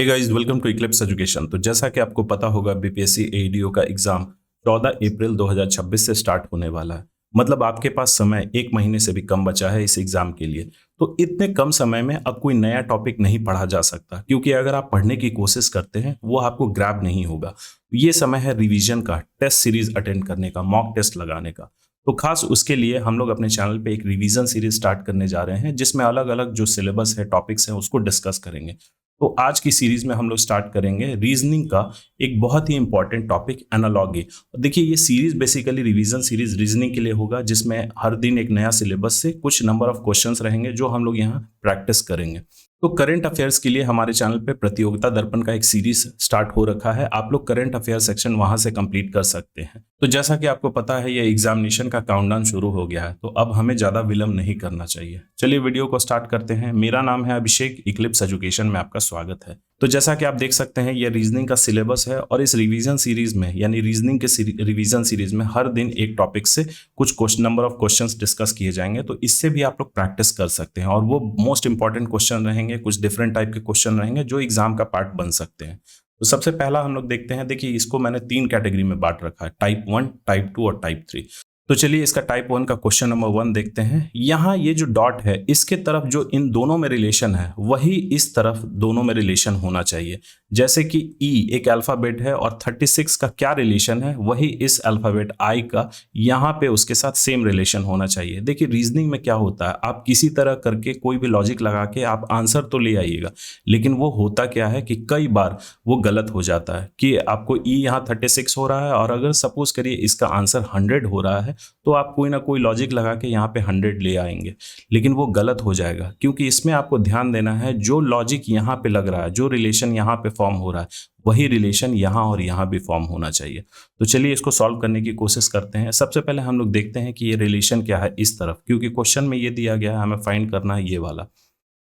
Hey guys, welcome to Eclipse Education. तो जैसा कि आपको पता होगा, बीपीएससी एईडीओ का एग्जाम 14 अप्रैल 2026 से स्टार्ट होने वाला है। मतलब आपके पास समय एक महीने से भी कम बचा है इस एग्जाम के लिए। तो इतने कम समय में अब कोई नया टॉपिक नहीं पढ़ा जा सकता, क्योंकि अगर आप पढ़ने की कोशिश करते हैं वो आपको ग्रैब नहीं होगा। ये समय है रिवीजन का, टेस्ट सीरीज अटेंड करने का, मॉक टेस्ट लगाने का। तो खास उसके लिए हम लोग अपने चैनल पे एक रिवीजन सीरीज स्टार्ट करने जा रहे हैं, जिसमें अलग अलग जो सिलेबस है, टॉपिक्स हैं, उसको डिस्कस करेंगे। तो आज की सीरीज में हम लोग स्टार्ट करेंगे रीजनिंग का एक बहुत ही इंपॉर्टेंट टॉपिक, एनालॉगी। देखिए, ये series basically revision series reasoning के लिए होगा, जिसमें हर दिन एक नया सिलेबस से कुछ नंबर ऑफ क्वेश्चंस रहेंगे जो हम लोग यहाँ प्रैक्टिस करेंगे। तो करंट अफेयर्स के लिए हमारे चैनल पे प्रतियोगिता दर्पण का एक सीरीज स्टार्ट हो रखा है। आप लोग करंट अफेयर सेक्शन वहां से कंप्लीट कर सकते हैं। तो जैसा कि आपको पता है, ये एग्जामिनेशन का काउंटडाउन शुरू हो गया है, तो अब हमें ज्यादा विलंब नहीं करना चाहिए। चलिए वीडियो को स्टार्ट करते हैं। मेरा नाम है अभिषेक, इक्लिप्स एजुकेशन में आपका स्वागत है। तो जैसा कि आप देख सकते हैं, ये रीजनिंग का सिलेबस है और इस रिवीजन सीरीज में, यानी रीजनिंग के रिवीजन सीरीज में हर दिन एक टॉपिक से कुछ question, number of questions discuss किए जाएंगे। तो इससे भी आप लोग प्रैक्टिस कर सकते हैं और वो मोस्ट इंपॉर्टेंट क्वेश्चन रहेंगे, कुछ डिफरेंट टाइप के क्वेश्चन रहेंगे जो एग्जाम का पार्ट बन सकते हैं। तो सबसे पहला हम लोग देखते हैं। देखिए, इसको मैंने 3 कैटेगरी में बांट रखा है, टाइप 1, टाइप 2 और टाइप 3। तो चलिए इसका टाइप 1 का क्वेश्चन नंबर 1 देखते हैं। यहाँ ये जो डॉट है, इसके तरफ जो इन दोनों में रिलेशन है, वही इस तरफ दोनों में रिलेशन होना चाहिए। जैसे कि ई एक अल्फाबेट है और 36 का क्या रिलेशन है, वही इस अल्फाबेट आई का यहाँ पे उसके साथ सेम रिलेशन होना चाहिए। देखिए, रीजनिंग में क्या होता है, आप किसी तरह करके कोई भी लॉजिक लगा के आप आंसर तो ले आइएगा, लेकिन वो होता क्या है कि कई बार वो गलत हो जाता है कि आपको ई यहाँ 36 हो रहा है और अगर सपोज करिए इसका आंसर 100 हो रहा है, तो आप कोई ना कोई लॉजिक लगा के यहाँ पे 100 ले आएंगे, लेकिन वो गलत हो जाएगा। क्योंकि इसमें आपको ध्यान देना है, जो लॉजिक यहाँ पे लग रहा है, जो रिलेशन यहाँ पे फॉर्म हो रहा है, वही रिलेशन यहाँ और यहाँ भी फॉर्म होना चाहिए। तो चलिए इसको सॉल्व करने की कोशिश करते हैं। सबसे पहले हम लोग देखते हैं कि ये रिलेशन क्या है इस तरफ, क्योंकि क्वेश्चन में ये दिया गया है, हमें फाइंड करना है ये वाला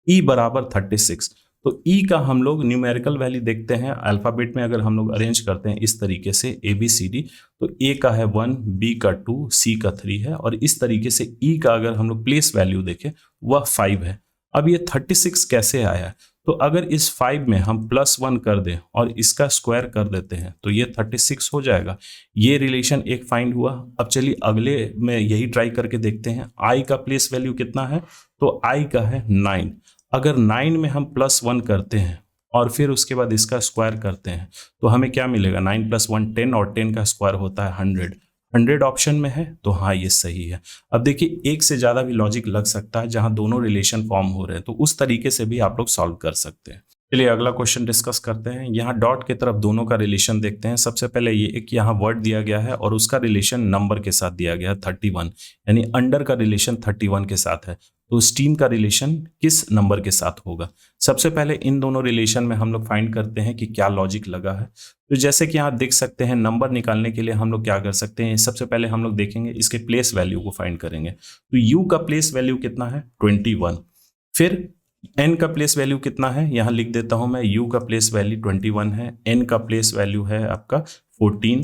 ई बराबर 36। तो ई का हम लोग न्यूमेरिकल वैल्यू देखते हैं। अल्फाबेट में अगर हम लोग अरेंज करते हैं इस तरीके से ABCD, तो ए का है 1, बी का 2, सी का 3 है, और इस तरीके से ई का अगर हम लोग प्लेस वैल्यू देखें वह 5 है। अब ये 36 कैसे आया है? तो अगर इस 5 में हम +1 कर दें और इसका स्क्वायर कर देते हैं तो ये 36 हो जाएगा। ये रिलेशन एक फाइंड हुआ। अब चलिए अगले में यही ट्राई करके देखते हैं। आई का प्लेस वैल्यू कितना है? तो आई का है 9। अगर 9 में हम +1 करते हैं और फिर उसके बाद इसका स्क्वायर करते हैं तो हमें क्या मिलेगा? 9 + 1 10, और 10 का स्क्वायर होता है 100। 100 ऑप्शन में है, तो हाँ ये सही है। अब देखिए, एक से ज़्यादा भी लॉजिक लग सकता है जहां दोनों रिलेशन फॉर्म हो रहे हैं, तो उस तरीके से भी आप लोग सॉल्व कर सकते हैं। चलिए अगला क्वेश्चन डिस्कस करते हैं। यहाँ डॉट की तरफ दोनों का रिलेशन देखते हैं। सबसे पहले ये एक यहाँ वर्ड दिया गया है और उसका रिलेशन नंबर के साथ दिया गया है 31, यानी अंडर का रिलेशन 31 के साथ है। तो स्टीम का रिलेशन किस नंबर के साथ होगा? सबसे पहले इन दोनों रिलेशन में हम लोग फाइंड करते हैं कि क्या लॉजिक लगा है। तो जैसे कि आप देख सकते हैं, नंबर निकालने के लिए हम लोग क्या कर सकते हैं, सबसे पहले हम लोग देखेंगे इसके प्लेस वैल्यू को फाइंड करेंगे। तो यू का प्लेस वैल्यू कितना है? 21। फिर एन का प्लेस वैल्यू कितना है? यहाँ लिख देता हूं मैं, यू का प्लेस वैल्यू 21 है, एन का प्लेस वैल्यू है आपका 14,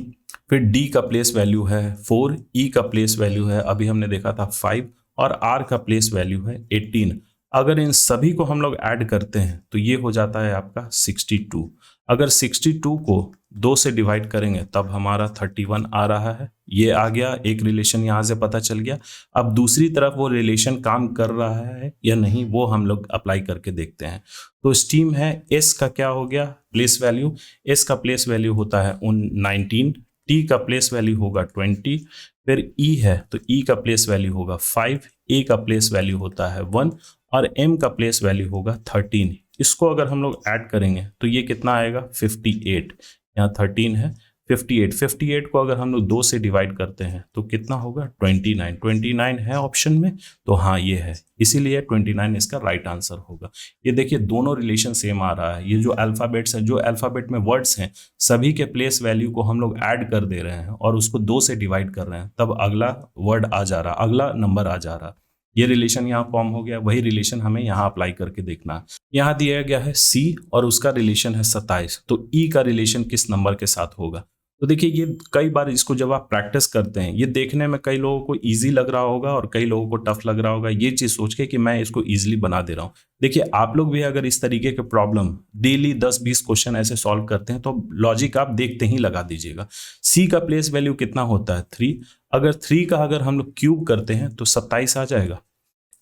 फिर डी का प्लेस वैल्यू है 4, ई का प्लेस वैल्यू है अभी हमने देखा था 5, और आर का प्लेस वैल्यू है 18। अगर इन सभी को हम लोग ऐड करते हैं तो ये हो जाता है आपका 62। अगर 62 को 2 से डिवाइड करेंगे तब हमारा 31 आ रहा है। ये आ गया, एक रिलेशन यहाँ से पता चल गया। अब दूसरी तरफ वो रिलेशन काम कर रहा है या नहीं, वो हम लोग अप्लाई करके देखते हैं। तो स्टीम है, एस का क्या हो गया प्लेस वैल्यू? एस का प्लेस वैल्यू होता है 19, टी का प्लेस वैल्यू होगा 20, फिर ई है तो ई का प्लेस वैल्यू होगा 5, ए का प्लेस वैल्यू होता है 1, और एम का प्लेस वैल्यू होगा 13। इसको अगर हम लोग ऐड करेंगे तो ये कितना आएगा? 58। यहाँ 13 है, 58 को अगर हम लोग 2 से डिवाइड करते हैं तो कितना होगा? 29 है ऑप्शन में, तो हाँ ये है, इसीलिए 29 इसका राइट आंसर होगा। ये देखिए, दोनों रिलेशन सेम आ रहा है। ये जो अल्फाबेट्स हैं, जो अल्फाबेट में वर्ड्स हैं, सभी के प्लेस वैल्यू को हम लोग ऐड कर दे रहे हैं और उसको 2 से डिवाइड कर रहे हैं, तब अगला वर्ड आ जा रहा, अगला नंबर आ जा रहा। ये रिलेशन यहाँ फॉर्म हो गया। वही रिलेशन हमें यहाँ अप्लाई करके देखना है। यहाँ दिया गया है सी और उसका रिलेशन है 27, तो ई का रिलेशन किस नंबर के साथ होगा? तो देखिए ये कई बार इसको जब आप प्रैक्टिस करते हैं, ये देखने में कई लोगों को ईज़ी लग रहा होगा और कई लोगों को टफ लग रहा होगा, ये चीज़ सोच के कि मैं इसको ईज़िली बना दे रहा हूँ। देखिए आप लोग भी अगर इस तरीके के प्रॉब्लम डेली 10-20 क्वेश्चन ऐसे सॉल्व करते हैं, तो लॉजिक आप देखते ही लगा दीजिएगा। सी का प्लेस वैल्यू कितना होता है? 3। अगर 3 का अगर हम लोग क्यूब करते हैं तो 27 आ जाएगा।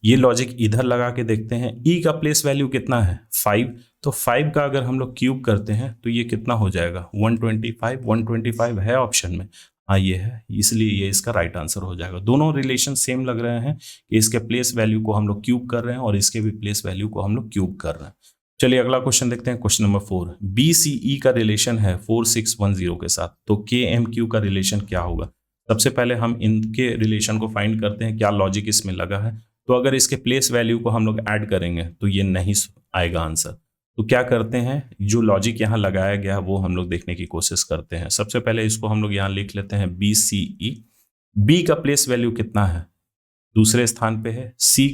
ये लॉजिक इधर लगा के देखते हैं। ई का प्लेस वैल्यू कितना है? 5। तो 5 का अगर हम लोग क्यूब करते हैं तो ये कितना हो जाएगा? 125। 125 है ऑप्शन में, हाँ ये है, इसलिए ये इसका राइट आंसर हो जाएगा। दोनों रिलेशन सेम लग रहे हैं कि इसके प्लेस वैल्यू को हम लोग क्यूब कर रहे हैं और इसके भी प्लेस वैल्यू को हम लोग क्यूब कर रहे हैं। चलिए अगला क्वेश्चन देखते हैं, क्वेश्चन नंबर 4। BCE का रिलेशन है 4610 के साथ, तो KMQ का रिलेशन क्या होगा? सबसे पहले हम इनके रिलेशन को फाइंड करते हैं, क्या लॉजिक इसमें लगा है। तो अगर इसके प्लेस वैल्यू को हम लोग ऐड करेंगे तो ये नहीं आएगा आंसर। तो क्या करते हैं, जो लॉजिक यहाँ लगाया गया है वो हम लोग देखने की कोशिश करते हैं। सबसे पहले इसको हम लोग यहाँ लिख लेते हैं BCE। बी का प्लेस वैल्यू कितना है? दूसरे स्थान पे है। सी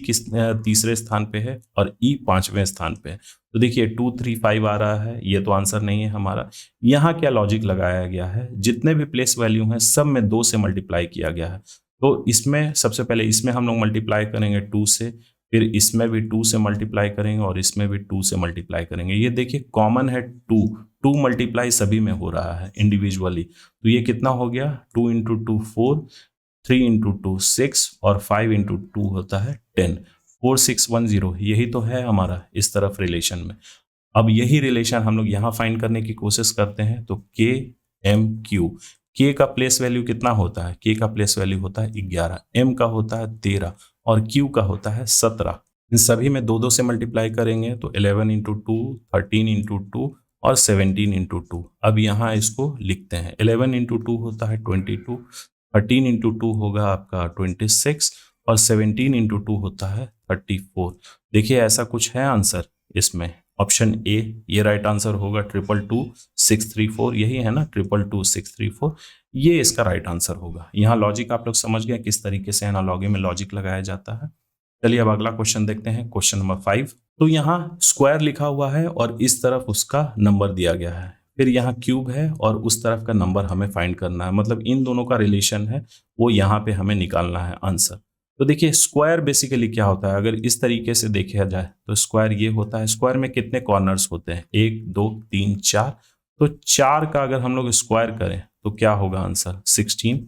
तीसरे स्थान पे है और ई 5वें स्थान पे है। तो देखिए 2 3 5 आ रहा है, ये तो आंसर नहीं है हमारा। यहाँ क्या लॉजिक लगाया गया है, जितने भी प्लेस वैल्यू हैं सब में 2 से मल्टीप्लाई किया गया है। तो इसमें सबसे पहले इसमें हम लोग मल्टीप्लाई करेंगे 2 से, फिर इसमें भी 2 से मल्टीप्लाई करेंगे और इसमें भी 2 से मल्टीप्लाई करेंगे। ये देखिए कॉमन है 2 मल्टीप्लाई सभी में हो रहा है इंडिविजुअली। तो ये कितना हो गया? 2 इंटू 2 4, 3 इंटू 2 6 और 5 इंटू 2 होता है 10। 4610 यही तो है हमारा इस तरफ रिलेशन में। अब यही रिलेशन हम लोग यहाँ फाइंड करने की कोशिश करते हैं। तो KMQ, के का प्लेस वैल्यू कितना होता है? के का प्लेस वैल्यू होता है 11, एम का होता है 13 और क्यू का होता है 17। इन सभी में 2 2 से मल्टीप्लाई करेंगे तो 11 इंटू 2, 13 इंटू 2 और 17 इंटू 2। अब यहाँ इसको लिखते हैं। 11 इंटू 2 होता है 22, 13 इंटू 2 होगा आपका 26 और 17 इंटू 2 होता है 34। देखिए ऐसा कुछ है आंसर इसमें। ऑप्शन ए ये राइट आंसर होगा। 222 634 यही है ना, 222 634, ये इसका राइट आंसर होगा। यहाँ लॉजिक आप लोग समझ गए किस तरीके से एनालॉजी में लॉजिक लगाया जाता है। चलिए अब अगला क्वेश्चन देखते हैं, क्वेश्चन नंबर 5। तो यहाँ स्क्वायर लिखा हुआ है और इस तरफ उसका नंबर दिया गया है, फिर यहाँ क्यूब है और उस तरफ का नंबर हमें फाइंड करना है। मतलब इन दोनों का रिलेशन है वो यहाँ पे हमें निकालना है आंसर। तो देखिए स्क्वायर बेसिकली क्या होता है, अगर इस तरीके से देखा जाए तो स्क्वायर ये होता है। स्क्वायर में कितने कॉर्नर्स होते हैं? 1 2 3 4। तो 4 का अगर हम लोग स्क्वायर करें तो क्या होगा आंसर? 16।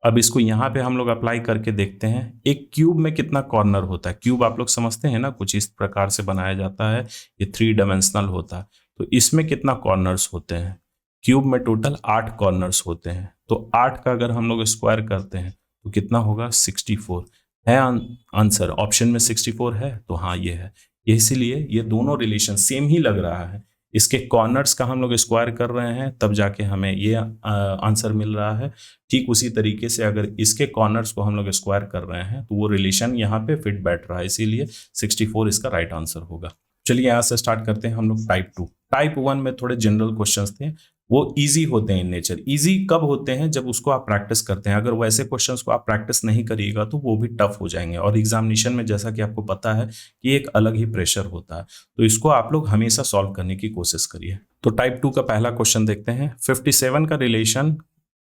अब इसको यहाँ पे हम लोग अप्लाई करके देखते हैं। एक क्यूब में कितना कॉर्नर होता है? क्यूब आप लोग समझते हैं ना, कुछ इस प्रकार से बनाया जाता है, ये 3 डायमेंशनल होता है। तो इसमें कितना कॉर्नर्स होते हैं? क्यूब में टोटल 8 कॉर्नर्स होते हैं। तो 8 का अगर हम लोग स्क्वायर करते हैं तो कितना होगा? 64 है आंसर। ऑप्शन में 64 है तो हाँ ये है। इसीलिए ये दोनों रिलेशन सेम ही लग रहा है। इसके कॉर्नर्स का हम लोग स्क्वायर कर रहे हैं तब जाके हमें ये आंसर मिल रहा है। ठीक उसी तरीके से अगर इसके कॉर्नर्स को हम लोग स्क्वायर कर रहे हैं तो वो रिलेशन यहाँ पे फिट बैठ रहा है, इसीलिए 64 इसका राइट आंसर होगा। चलिए यहाँ से स्टार्ट करते हैं हम लोग टाइप 2। टाइप 1 में थोड़े जनरल क्वेश्चंस थे, वो इजी होते हैं इन नेचर। इजी कब होते हैं? जब उसको आप प्रैक्टिस करते हैं। अगर वैसे क्वेश्चंस को आप प्रैक्टिस नहीं करिएगा तो वो भी टफ हो जाएंगे और एग्जामिनेशन में जैसा कि आपको पता है कि एक अलग ही प्रेशर होता है। तो इसको आप लोग हमेशा सॉल्व करने की कोशिश करिए। तो टाइप 2 का पहला क्वेश्चन देखते हैं। 57 का रिलेशन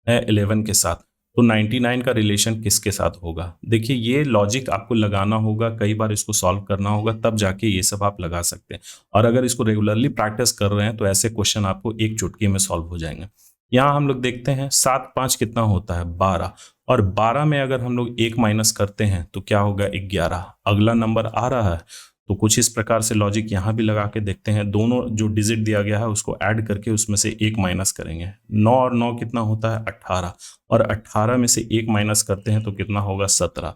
है 11 के साथ, तो 99 का रिलेशन किसके साथ होगा? देखिए ये लॉजिक आपको लगाना होगा, कई बार इसको सॉल्व करना होगा, तब जाके ये सब आप लगा सकते हैं। और अगर इसको रेगुलरली प्रैक्टिस कर रहे हैं तो ऐसे क्वेश्चन आपको एक चुटकी में सॉल्व हो जाएंगे। यहाँ हम लोग देखते हैं 7 5 कितना होता है? 12। और 12 में अगर हम लोग 1 माइनस करते हैं तो क्या होगा? 11। अगला नंबर आ रहा है तो कुछ इस प्रकार से लॉजिक यहाँ भी लगा के देखते हैं। दोनों जो डिजिट दिया गया है उसको ऐड करके उसमें से 1 माइनस करेंगे। 9 और 9 कितना होता है? 18। और 18 में से 1 माइनस करते हैं तो कितना होगा? 17।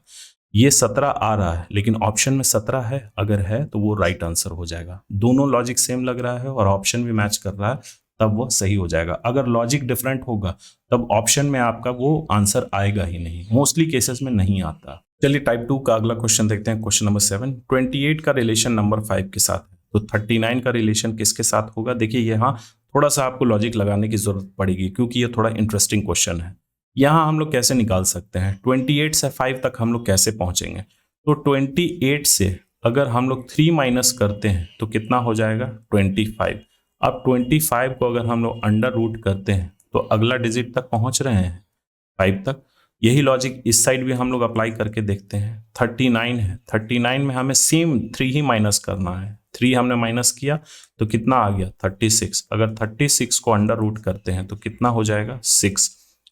ये 17 आ रहा है लेकिन ऑप्शन में 17 है, अगर है तो वो राइट आंसर हो जाएगा। दोनों लॉजिक सेम लग रहा है और ऑप्शन भी मैच कर रहा है, तब वो सही हो जाएगा। अगर लॉजिक डिफरेंट होगा तब ऑप्शन में आपका वो आंसर आएगा ही नहीं, मोस्टली केसेस में नहीं आता। चलिए टाइप 2 का अगला क्वेश्चन देखते हैं, क्वेश्चन नंबर 7। 28 का रिलेशन नंबर 5 के साथ है, तो 39 का रिलेशन किसके साथ होगा? देखिए यहाँ थोड़ा सा आपको लॉजिक लगाने की जरूरत पड़ेगी क्योंकि ये थोड़ा इंटरेस्टिंग क्वेश्चन है। यहाँ हम लोग कैसे निकाल सकते हैं? 28 से 5 तक हम लोग कैसे पहुंचेंगे? तो 28 से अगर हम लोग 3 माइनस करते हैं तो कितना हो जाएगा? 25। अब 25 को अगर हम लोग अंडर रूट करते हैं तो अगला डिजिट तक पहुंच रहे हैं 5 तक। यही लॉजिक इस साइड भी हम लोग अप्लाई करके देखते हैं। 39 है, 39 में हमें सेम 3 ही माइनस करना है। 3 हमने माइनस किया तो कितना आ गया 36। अगर 36 को अंडर रूट करते हैं तो कितना हो जाएगा 6।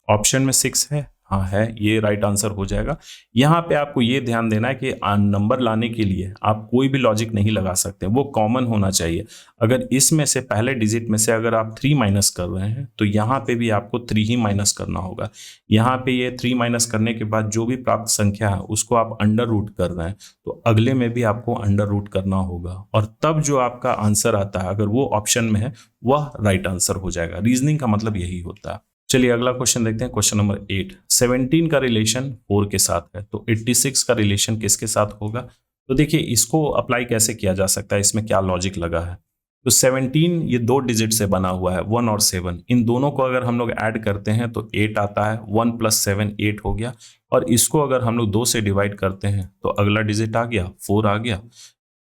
ऑप्शन में 6 है, हाँ है, ये राइट आंसर हो जाएगा। यहाँ पे आपको ये ध्यान देना है कि नंबर लाने के लिए आप कोई भी लॉजिक नहीं लगा सकते, वो कॉमन होना चाहिए। अगर इसमें से पहले डिजिट में से अगर आप 3 माइनस कर रहे हैं तो यहाँ पे भी आपको 3 ही माइनस करना होगा। यहाँ पे ये 3 माइनस करने के बाद जो भी प्राप्त संख्या है उसको आप अंडर रूट कर रहे हैं तो अगले में भी आपको अंडर रूट करना होगा, और तब जो आपका आंसर आता है अगर वो ऑप्शन में है वह राइट आंसर हो जाएगा। रीजनिंग का मतलब यही होता है। चलिए अगला क्वेश्चन देखते हैं, क्वेश्चन नंबर 8। 17 का रिलेशन 4 के साथ है तो 86 का रिलेशन किसके साथ होगा? तो देखिए इसको अप्लाई कैसे किया जा सकता है, इसमें क्या लॉजिक लगा है। तो 17 ये 2 डिजिट से बना हुआ है, 1 और 7। इन दोनों को अगर हम लोग ऐड करते हैं तो 8 आता है। 1 + 7 8 हो गया, और इसको अगर हम लोग 2 से डिवाइड करते हैं तो अगला डिजिट आ गया 4 आ गया।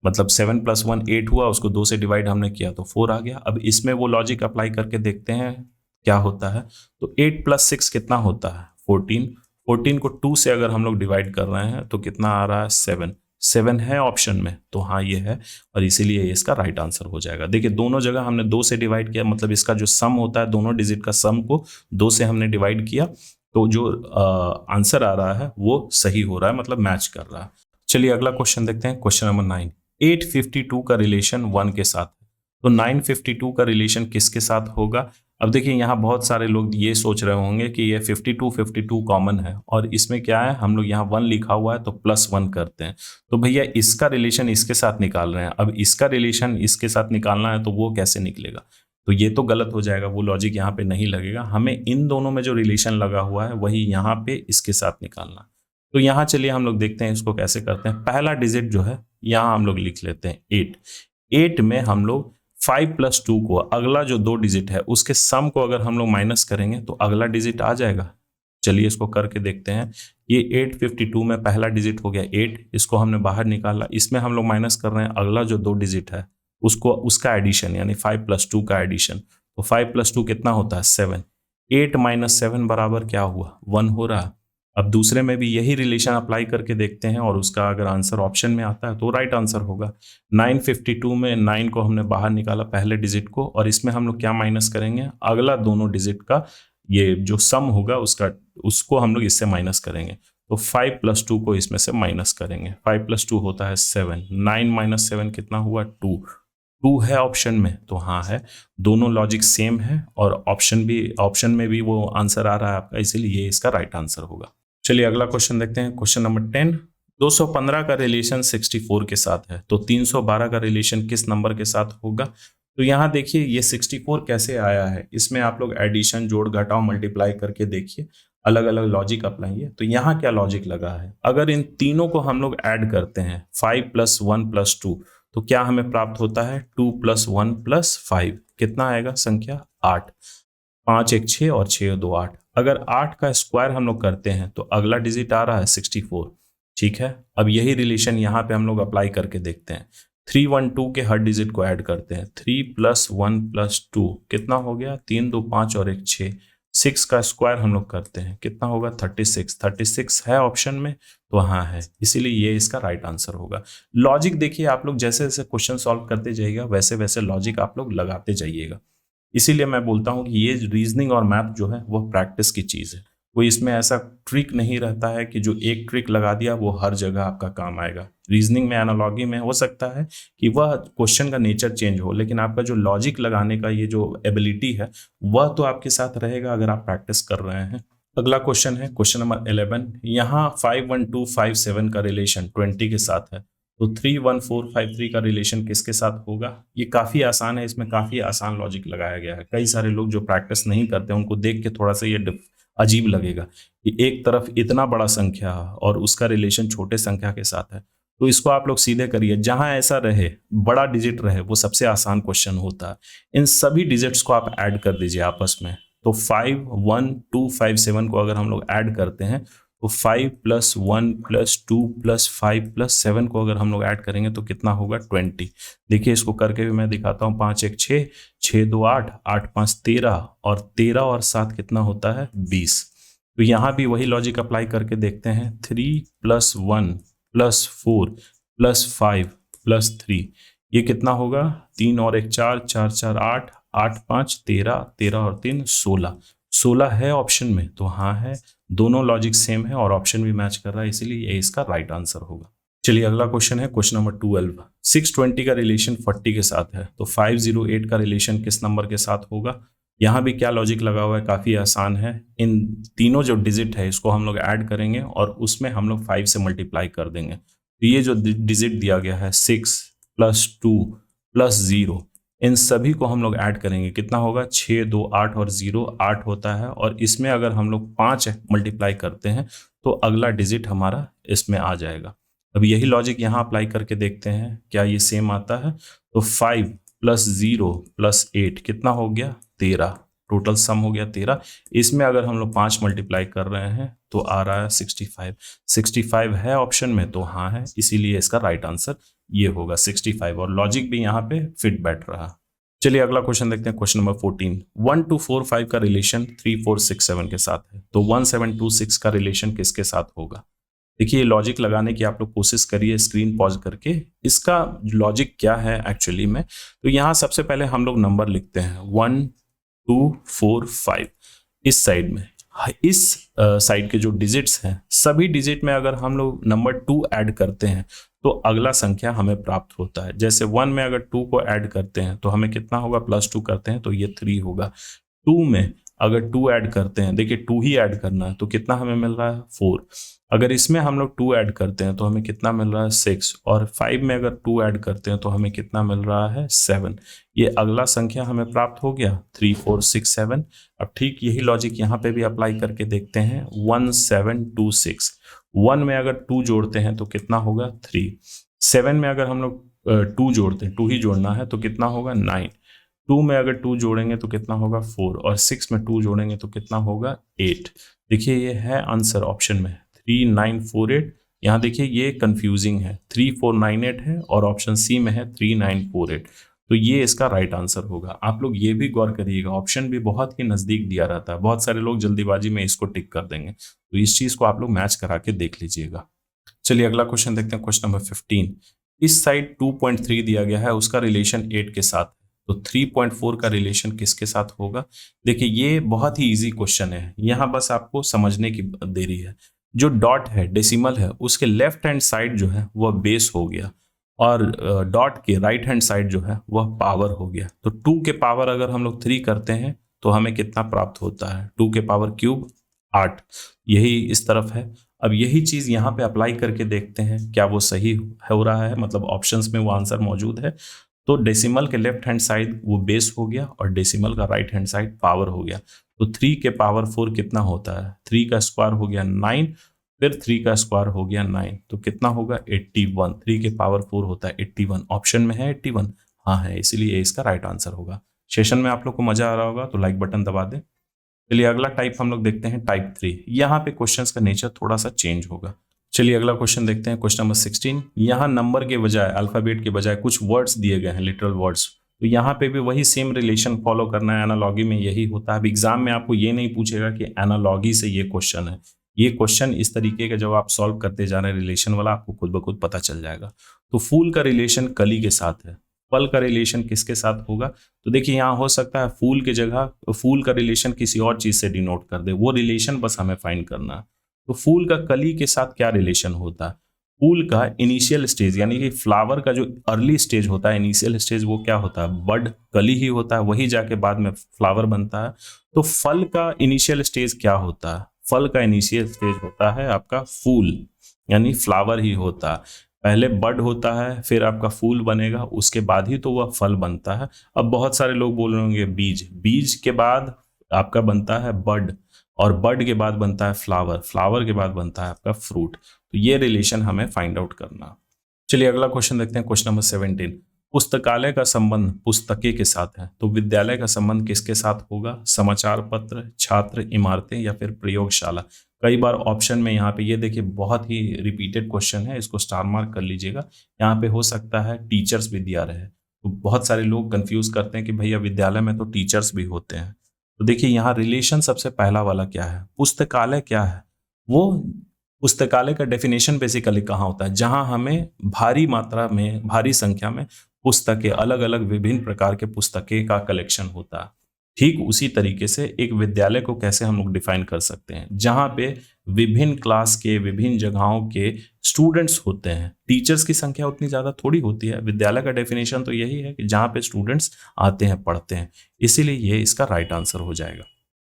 मतलब 7 + 1 8 हुआ, उसको 2 से डिवाइड हमने किया तो 4 आ गया। अब इसमें वो लॉजिक अप्लाई करके देखते हैं क्या होता है। तो 8 + 6 कितना होता है 14। 14 को 2 से अगर हम लोग डिवाइड कर रहे हैं तो कितना आ रहा है 7। 7 है ऑप्शन में, तो हाँ ये है, और इसीलिए ये इसका राइट आंसर हो जाएगा। देखिए दोनों जगह हमने 2 से डिवाइड किया, मतलब इसका जो सम होता है दोनों डिजिट का सम को 2 से हमने डिवाइड किया, तो जो आंसर आ रहा है वो सही हो रहा है, मतलब मैच कर रहा है। चलिए अगला क्वेश्चन देखते हैं, क्वेश्चन नंबर 9। 852 का रिलेशन 1 के साथ है तो 952 का रिलेशन किसके साथ होगा? अब देखिए यहाँ बहुत सारे लोग ये सोच रहे होंगे कि ये 52 कॉमन है, और इसमें क्या है, हम लोग यहाँ 1 लिखा हुआ है तो +1 करते हैं। तो भैया इसका रिलेशन इसके साथ निकाल रहे हैं, अब इसका रिलेशन इसके साथ निकालना है तो वो कैसे निकलेगा? तो ये तो गलत हो जाएगा, वो लॉजिक यहाँ पे नहीं लगेगा। हमें इन दोनों में जो रिलेशन लगा हुआ है वही यहाँ पे इसके साथ निकालना। तो यहाँ चलिए हम लोग देखते हैं इसको कैसे करते हैं। पहला डिजिट जो है यहाँ हम लोग लिख लेते हैं 8। 8 में हम लोग 5 + 2 को, अगला जो 2 डिजिट है उसके सम को अगर हम लोग माइनस करेंगे तो अगला डिजिट आ जाएगा। चलिए इसको करके देखते हैं। ये 852 में पहला डिजिट हो गया 8, इसको हमने बाहर निकाला। इसमें हम लोग माइनस कर रहे हैं अगला जो 2 डिजिट है उसको, उसका एडिशन, यानी 5 + 2 का एडिशन। तो 5 + 2 कितना होता है 7। 8 - 7 बराबर क्या हुआ 1 हो रहा है। अब दूसरे में भी यही रिलेशन अप्लाई करके देखते हैं, और उसका अगर आंसर ऑप्शन में आता है तो राइट आंसर होगा। 952 में 9 को हमने बाहर निकाला पहले डिजिट को, और इसमें हम लोग क्या माइनस करेंगे, अगला दोनों डिजिट का ये जो सम होगा उसका, उसको हम लोग इससे माइनस करेंगे। तो 5 + 2 को इसमें से माइनस करेंगे। 5 + 2 होता है 7। 9 - 7 कितना हुआ 2। 2 है ऑप्शन में, तो हाँ है। दोनों लॉजिक सेम है, और ऑप्शन में भी वो आंसर आ रहा है आपका, इसीलिए ये इसका राइट आंसर होगा। चलिए अगला क्वेश्चन देखते हैं, क्वेश्चन नंबर 10। 215 का रिलेशन 64 के साथ है तो 312 का रिलेशन किस नंबर के साथ होगा? तो यहाँ देखिए ये 64 कैसे आया है, इसमें आप लोग एडिशन, जोड़, घटाव, मल्टीप्लाई करके देखिए, अलग अलग लॉजिक अप्लाई है। तो यहाँ क्या लॉजिक लगा है, अगर इन तीनों को हम लोग ऐड करते हैं 5 + 1 + 2 तो क्या हमें प्राप्त होता है 2 + 1 + 5, कितना आएगा संख्या 8। 5 1 6 और 6 2 8। अगर 8 का स्क्वायर हम लोग करते हैं तो अगला डिजिट आ रहा है 64। ठीक है, अब यही रिलेशन यहाँ पे हम लोग अप्लाई करके देखते हैं। 3 1 2 के हर डिजिट को ऐड करते हैं। 3 + 1 + 2 कितना हो गया 3 2 5 और 1 6। 6 का स्क्वायर हम लोग करते हैं, कितना होगा 36। 36 है ऑप्शन में, तो हाँ है, इसीलिए ये इसका राइट आंसर होगा। लॉजिक देखिए आप लोग जैसे जैसे क्वेश्चन सॉल्व करते जाइएगा वैसे वैसे लॉजिक आप लोग लगाते जाइएगा। इसीलिए मैं बोलता हूँ कि ये रीजनिंग और मैथ जो है वो प्रैक्टिस की चीज़ है। कोई इसमें ऐसा ट्रिक नहीं रहता है कि जो एक ट्रिक लगा दिया वो हर जगह आपका काम आएगा। रीजनिंग में, एनालॉजी में हो सकता है कि वह क्वेश्चन का नेचर चेंज हो, लेकिन आपका जो लॉजिक लगाने का ये जो एबिलिटी है वह तो आपके साथ रहेगा अगर आप प्रैक्टिस कर रहे हैं। अगला क्वेश्चन है क्वेश्चन नंबर 11। यहाँ 51257 का रिलेशन 20 के साथ है तो 31453 का रिलेशन किसके साथ होगा? ये काफ़ी आसान है, इसमें काफ़ी आसान लॉजिक लगाया गया है। कई सारे लोग जो प्रैक्टिस नहीं करते उनको देख के थोड़ा सा ये अजीब लगेगा कि एक तरफ इतना बड़ा संख्या और उसका रिलेशन छोटे संख्या के साथ है। तो इसको आप लोग सीधे करिए, जहां ऐसा रहे बड़ा डिजिट रहे वो सबसे आसान क्वेश्चन होता है। इन सभी डिजिट्स को आप ऐड कर दीजिए आपस में। तो 51257 को अगर हम लोग ऐड करते हैं तो 5 + 1 + 2 + 5 + 7 को अगर हम लोग ऐड करेंगे तो कितना होगा 20। देखिए इसको करके भी मैं दिखाता हूँ। 5 1 6, 6 2 8, 8 5 13 और 13 और 7 कितना होता है 20। तो यहाँ भी वही लॉजिक अप्लाई करके देखते हैं। 3 + 1 + 4 + 5 + 3 ये कितना होगा 3 और 1 4, 4 4 8, 8 5 13, 13 और 3 16। 16 है ऑप्शन में तो हाँ है, दोनों लॉजिक सेम है और ऑप्शन भी मैच कर रहा है, इसीलिए ये इसका राइट आंसर होगा। चलिए अगला क्वेश्चन है क्वेश्चन नंबर 12। 620 का रिलेशन 40 के साथ है तो 508 का रिलेशन किस नंबर के साथ होगा। यहाँ भी क्या लॉजिक लगा हुआ है, काफ़ी आसान है। इन तीनों जो डिजिट है इसको हम लोग ऐड करेंगे और उसमें हम लोग 5 से मल्टीप्लाई कर देंगे। तो ये जो डिजिट दिया गया है 6 + 2 + 0, इन सभी को हम लोग ऐड करेंगे, कितना होगा 6 2 8 और 0 8 होता है। और इसमें अगर हम लोग 5 मल्टीप्लाई करते हैं तो अगला डिजिट हमारा इसमें आ जाएगा। अब यही लॉजिक यहाँ अप्लाई करके देखते हैं क्या ये सेम आता है। तो 5 + 0 + 8 कितना हो गया 13, टोटल सम हो गया 13। इसमें अगर हम लोग 5 मल्टीप्लाई कर रहे हैं तो आ रहा है 65। 65 है ऑप्शन में तो हाँ है, इसीलिए इसका राइट आंसर ये होगा 65 और लॉजिक भी यहाँ पे फिट बैठ रहा। चलिए अगला क्वेश्चन देखते हैं क्वेश्चन नंबर 14। 1 2 4 5 का रिलेशन 3 4 6 7 के साथ है तो 1 7 2 6 का रिलेशन किसके साथ होगा। देखिए लॉजिक लगाने की आप लोग कोशिश करिए स्क्रीन पॉज करके। इसका लॉजिक क्या है एक्चुअली में, तो यहाँ सबसे पहले हम लोग नंबर लिखते हैं 1 2 4 5 इस साइड में। इस साइड के जो डिजिट्स हैं सभी डिजिट में अगर हम लोग नंबर 2 ऐड करते हैं तो अगला संख्या हमें प्राप्त होता है। जैसे 1 में अगर 2 को ऐड करते हैं तो हमें कितना होगा +2 करते हैं तो ये 3 होगा। 2 में अगर 2 ऐड करते हैं, देखिए 2 ही ऐड करना है तो कितना हमें मिल रहा है 4। अगर इसमें हम लोग 2 ऐड करते हैं तो हमें कितना मिल रहा है 6 और 5 में अगर 2 ऐड करते हैं तो हमें कितना मिल रहा है 7। ये अगला संख्या हमें प्राप्त हो गया 3 4 6 7। अब ठीक यही लॉजिक यहाँ पे भी अप्लाई करके देखते हैं 1 7 2 6। 1 में अगर 2 जोड़ते हैं तो कितना होगा 3। 7 में अगर हम लोग 2 जोड़ते हैं, 2 ही जोड़ना है तो कितना होगा 9। 2 में अगर 2 जोड़ेंगे तो कितना होगा 4 और 6 में 2 जोड़ेंगे तो कितना होगा 8। देखिए ये है आंसर ऑप्शन में 3948। यहाँ देखिए ये कंफ्यूजिंग है, 3498 है और ऑप्शन सी में है 3948। तो ये इसका राइट आंसर होगा। आप लोग ये भी गौर करिएगा, ऑप्शन भी बहुत ही नज़दीक दिया रहता है, बहुत सारे लोग जल्दीबाजी में इसको टिक कर देंगे, तो इस चीज़ को आप लोग मैच करा के देख लीजिएगा। चलिए अगला क्वेश्चन देखते हैं क्वेश्चन नंबर 15। इस साइड 2.3 दिया गया है, उसका रिलेशन 8 के साथ, तो 3.4 का रिलेशन किसके साथ होगा। देखिए ये बहुत ही इजी क्वेश्चन है, यहाँ बस आपको समझने की देरी है। जो डॉट है डेसिमल है उसके लेफ्ट हैंड साइड जो है वह बेस हो गया और डॉट के राइट हैंड साइड जो है वह पावर हो गया। तो 2 के पावर अगर हम लोग 3 करते हैं तो हमें कितना प्राप्त होता है 2 के पावर क्यूब 8, यही इस तरफ है। अब यही चीज़ यहाँ पे अप्लाई करके देखते हैं क्या वो सही हो रहा है, मतलब ऑप्शंस में वो आंसर मौजूद है। तो डेसिमल के लेफ्ट हैंड साइड वो बेस हो गया और डेसिमल का राइट हैंड साइड पावर हो गया। तो 3 के पावर 4 कितना होता है, 3 का स्क्वायर हो गया 9, फिर 3 का स्क्वायर हो गया 9, तो कितना होगा 81। 3 के पावर 4 होता है 81, ऑप्शन में है 81, हाँ है, इसीलिए इसका राइट आंसर होगा। सेशन में आप लोग को मजा आ रहा होगा तो लाइक बटन दबा दें। चलिए अगला टाइप हम लोग देखते हैं टाइप 3। यहाँ पे क्वेश्चंस का नेचर थोड़ा सा चेंज होगा। चलिए अगला क्वेश्चन देखते हैं क्वेश्चन नंबर 16। यहाँ नंबर के बजाय अल्फाबेट के बजाय कुछ वर्ड्स दिए गए हैं, लिटरल वर्ड्स। तो यहाँ पे भी वही सेम रिलेशन फॉलो करना है, एनालॉगी में यही होता है। अब एग्जाम में आपको ये नहीं पूछेगा कि एनालॉगी से ये क्वेश्चन है, ये क्वेश्चन इस तरीके का जब आप सॉल्व करते जा रहे हैं रिलेशन वाला आपको खुद ब खुद पता चल जाएगा। तो फूल का रिलेशन कली के साथ है, फल का रिलेशन किसके साथ होगा। तो देखिए यहाँ हो सकता है फूल के जगह फूल का रिलेशन किसी और चीज से डिनोट कर दे, वो रिलेशन बस हमें फाइंड करना है। तो फूल का कली के साथ क्या रिलेशन होता है। फूल का इनिशियल स्टेज यानी कि फ्लावर का जो अर्ली स्टेज होता है, इनिशियल स्टेज, वो क्या होता है बड, कली ही होता है, वही जाके बाद में फ्लावर बनता है। तो फल का इनिशियल स्टेज क्या होता है, फल का इनिशियल स्टेज होता है आपका फूल, यानी फ्लावर ही होता है। पहले बड होता है, फिर आपका फूल बनेगा, उसके बाद ही तो वह फल बनता है। अब बहुत सारे लोग बोल रहे होंगे बीज, बीज के बाद आपका बनता है बड, और बड के बाद बनता है फ्लावर, फ्लावर के बाद बनता है आपका फ्रूट। तो ये रिलेशन हमें फाइंड आउट करना। चलिए अगला क्वेश्चन देखते हैं क्वेश्चन नंबर 17। पुस्तकालय का संबंध पुस्तकें के साथ है, तो विद्यालय का संबंध किसके साथ होगा, समाचार पत्र, छात्र, इमारतें या फिर प्रयोगशाला। कई बार ऑप्शन में यहाँ पे ये देखिए बहुत ही रिपीटेड क्वेश्चन है, इसको स्टार मार्क कर लीजिएगा। यहाँ पे हो सकता है टीचर्स भी दिया रहे, तो बहुत सारे लोग कंफ्यूज करते हैं कि भैया विद्यालय में तो टीचर्स भी होते हैं। तो देखिए यहाँ रिलेशन सबसे पहला वाला क्या है, पुस्तकालय क्या है, वो पुस्तकालय का डेफिनेशन बेसिकली कहाँ होता है, जहां हमें भारी मात्रा में, भारी संख्या में पुस्तकें, अलग अलग विभिन्न प्रकार के पुस्तकें का कलेक्शन होता है। ठीक उसी तरीके से एक विद्यालय को कैसे हम लोग डिफाइन कर सकते हैं, जहां पे विभिन्न क्लास के, विभिन्न जगहों के स्टूडेंट्स होते हैं। टीचर्स की संख्या उतनी ज्यादा थोड़ी होती है। विद्यालय का डेफिनेशन तो यही है कि जहां पे स्टूडेंट्स आते हैं, पढ़ते हैं, इसीलिए ये इसका राइट आंसर हो जाएगा।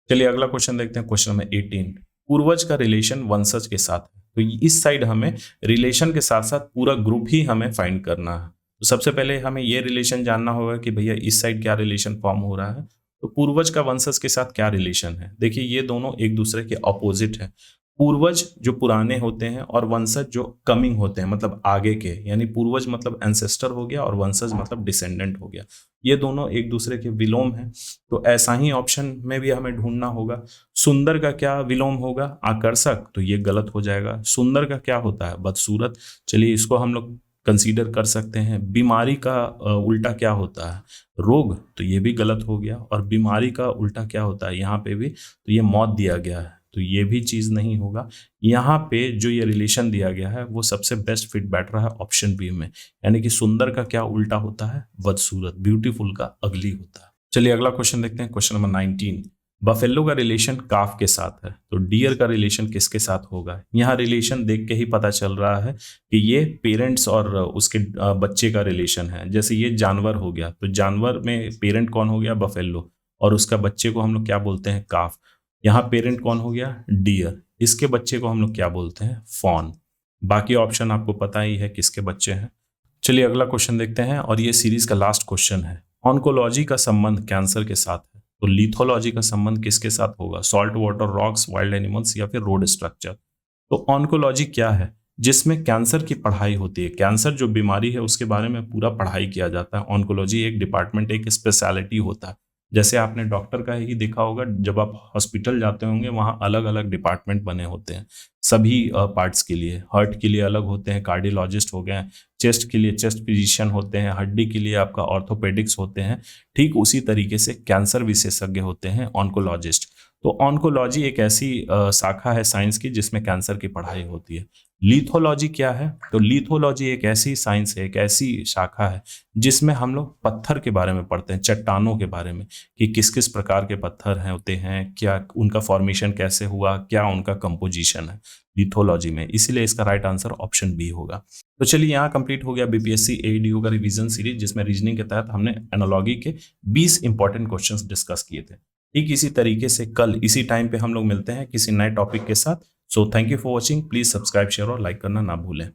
चलिए अगला क्वेश्चन देखते हैं, क्वेश्चन नंबर 18। पूर्वज का रिलेशन वंशज के साथ है। तो इस साइड हमें रिलेशन के साथ साथ पूरा ग्रुप ही हमें फाइंड करना है। तो सबसे पहले हमें ये रिलेशन जानना होगा कि भैया इस साइड क्या रिलेशन फॉर्म हो रहा है। तो पूर्वज का वंशज के साथ क्या रिलेशन है, देखिए ये दोनों एक दूसरे के ऑपोजिट है। पूर्वज जो पुराने होते हैं और वंशज जो कमिंग होते हैं, मतलब आगे के, यानी पूर्वज मतलब एंसेस्टर हो गया और वंशज मतलब डिसेंडेंट हो गया। ये दोनों एक दूसरे के विलोम हैं। तो ऐसा ही ऑप्शन में भी हमें ढूंढना होगा। सुंदर का क्या विलोम होगा, आकर्षक, तो ये गलत हो जाएगा। सुंदर का क्या होता है, बदसूरत, चलिए इसको हम लोग कंसीडर कर सकते हैं। बीमारी का उल्टा क्या होता है, रोग, तो ये भी गलत हो गया। और बीमारी का उल्टा क्या होता है यहाँ पे भी, तो ये मौत दिया गया है, तो ये भी चीज नहीं होगा। यहाँ पे जो ये रिलेशन दिया गया है वो सबसे बेस्ट फिट बैठ रहा है ऑप्शन बी में, यानी कि सुंदर का क्या उल्टा होता है, बदसूरत, ब्यूटीफुल का अगली होता है। चलिए अगला क्वेश्चन देखते हैं, क्वेश्चन नंबर 19। बफेलो का रिलेशन काफ के साथ है, तो डियर का रिलेशन किसके साथ होगा। यहाँ रिलेशन देख के ही पता चल रहा है कि ये पेरेंट्स और उसके बच्चे का रिलेशन है। जैसे ये जानवर हो गया, तो जानवर में पेरेंट कौन हो गया, बफेलो, और उसका बच्चे को हम लोग क्या बोलते हैं, काफ। यहाँ पेरेंट कौन हो गया, डियर, इसके बच्चे को हम लोग क्या बोलते हैं, फॉन। बाकी ऑप्शन आपको पता ही है किसके बच्चे हैं। चलिए अगला क्वेश्चन देखते हैं, और ये सीरीज का लास्ट क्वेश्चन है। ऑन्कोलॉजी का संबंध कैंसर के साथ है, तो लिथोलॉजी का संबंध किसके साथ होगा, salt water rocks, wild animals, या फिर रोड स्ट्रक्चर। तो ऑन्कोलॉजी क्या है, जिसमें कैंसर की पढ़ाई होती है। कैंसर जो बीमारी है उसके बारे में पूरा पढ़ाई किया जाता है। ऑन्कोलॉजी एक डिपार्टमेंट, एक स्पेशलिटी होता है। जैसे आपने डॉक्टर का ही देखा होगा, जब आप हॉस्पिटल जाते होंगे वहाँ अलग अलग डिपार्टमेंट बने होते हैं सभी पार्ट्स के लिए। हार्ट के लिए अलग होते हैं, कार्डियोलॉजिस्ट हो गए, चेस्ट के लिए चेस्ट फिजिशियन होते हैं, हड्डी के लिए आपका ऑर्थोपेडिक्स होते हैं। ठीक उसी तरीके से कैंसर विशेषज्ञ होते हैं ऑन्कोलॉजिस्ट। तो ऑन्कोलॉजी एक ऐसी शाखा है साइंस की जिसमें कैंसर की पढ़ाई होती है। लिथोलॉजी क्या है, तो लिथोलॉजी एक ऐसी साइंस है, एक ऐसी शाखा है जिसमें हम लोग पत्थर के बारे में पढ़ते हैं, चट्टानों के बारे में, कि किस किस प्रकार के पत्थर हैं होते हैं, क्या उनका फॉर्मेशन कैसे हुआ, क्या उनका कंपोजिशन है लिथोलॉजी में। इसीलिए इसका राइट आंसर ऑप्शन बी होगा। तो चलिए यहाँ कंप्लीट हो गया बीपीएससी एडीओ का रिवीजन सीरीज, जिसमें रीजनिंग के तहत हमने एनालॉजी के 20 इंपॉर्टेंट क्वेश्चंस डिस्कस किए थे। ठीक इसी तरीके से कल इसी टाइम पे हम लोग मिलते हैं किसी नए टॉपिक के साथ। So thank you for watching, please subscribe, share और लाइक करना ना भूलें।